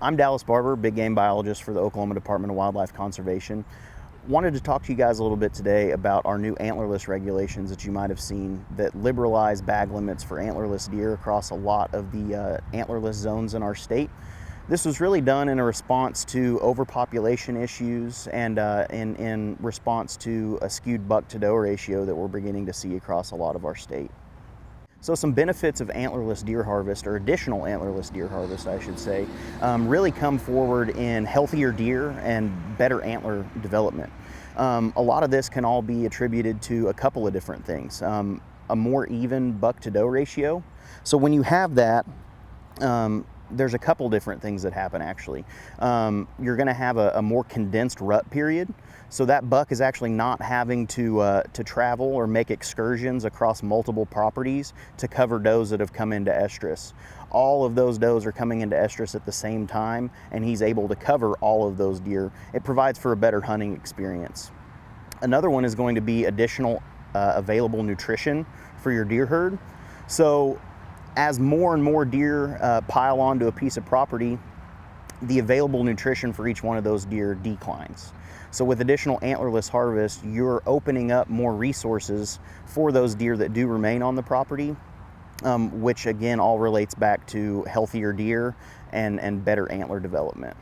I'm Dallas Barber, big game biologist for the Oklahoma Department of Wildlife Conservation. Wanted to talk to you guys a little bit today about our new antlerless regulations that you might have seen that liberalize bag limits for antlerless deer across a lot of the antlerless zones in our state. This was really done in a response to overpopulation issues and in response to a skewed buck-to-doe ratio that we're beginning to see across a lot of our state. So some benefits of antlerless deer harvest, or additional antlerless deer harvest, I should say, really come forward in healthier deer and better antler development. A lot of this can all be attributed to a couple of different things. A more even buck-to-doe ratio. So when you have that, there's a couple different things that happen actually. You're going to have a more condensed rut period. So that buck is actually not having to travel or make excursions across multiple properties to cover does that have come into estrus. All of those does are coming into estrus at the same time, and he's able to cover all of those deer. It provides for a better hunting experience. Another one is going to be additional available nutrition for your deer herd. So as more and more deer pile onto a piece of property, the available nutrition for each one of those deer declines. So with additional antlerless harvest, you're opening up more resources for those deer that do remain on the property, which again all relates back to healthier deer and better antler development.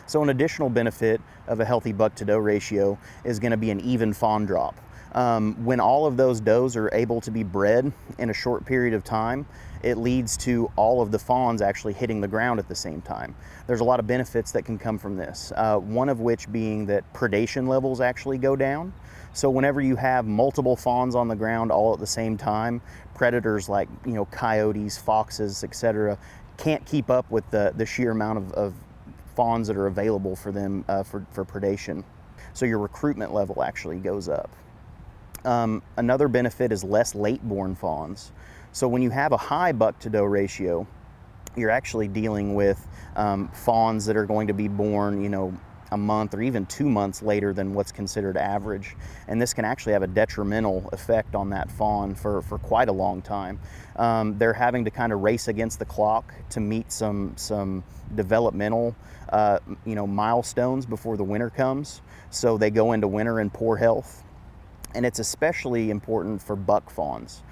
So an additional benefit of a healthy buck-to-doe ratio is going to be an even fawn drop. When all of those does are able to be bred in a short period of time, it leads to all of the fawns actually hitting the ground at the same time. There's a lot of benefits that can come from this, one of which being that predation levels actually go down. So whenever you have multiple fawns on the ground all at the same time, predators like coyotes, foxes, etc., can't keep up with the sheer amount of fawns that are available for them for predation. So your recruitment level actually goes up. Another benefit is less late-born fawns. So when you have a high buck-to-doe ratio, you're actually dealing with fawns that are going to be born, a month or even 2 months later than what's considered average. And this can actually have a detrimental effect on that fawn for quite a long time. They're having to kind of race against the clock to meet some developmental milestones before the winter comes. So they go into winter in poor health. And it's especially important for buck fawns.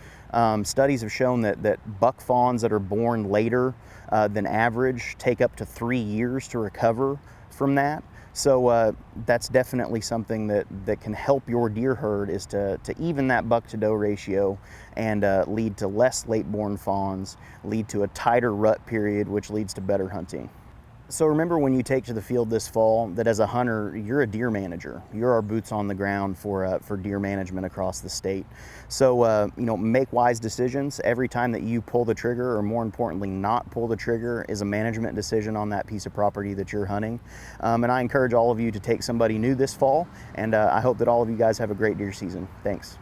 Studies have shown that buck fawns that are born later than average take up to 3 years to recover from that. So that's definitely something that can help your deer herd, is to even that buck-to-doe ratio and lead to less late-born fawns, lead to a tighter rut period, which leads to better hunting. So remember, when you take to the field this fall, that as a hunter, you're a deer manager. You're our boots on the ground for deer management across the state. So make wise decisions. Every time that you pull the trigger, or more importantly, not pull the trigger, is a management decision on that piece of property that you're hunting. And I encourage all of you to take somebody new this fall. And I hope that all of you guys have a great deer season. Thanks.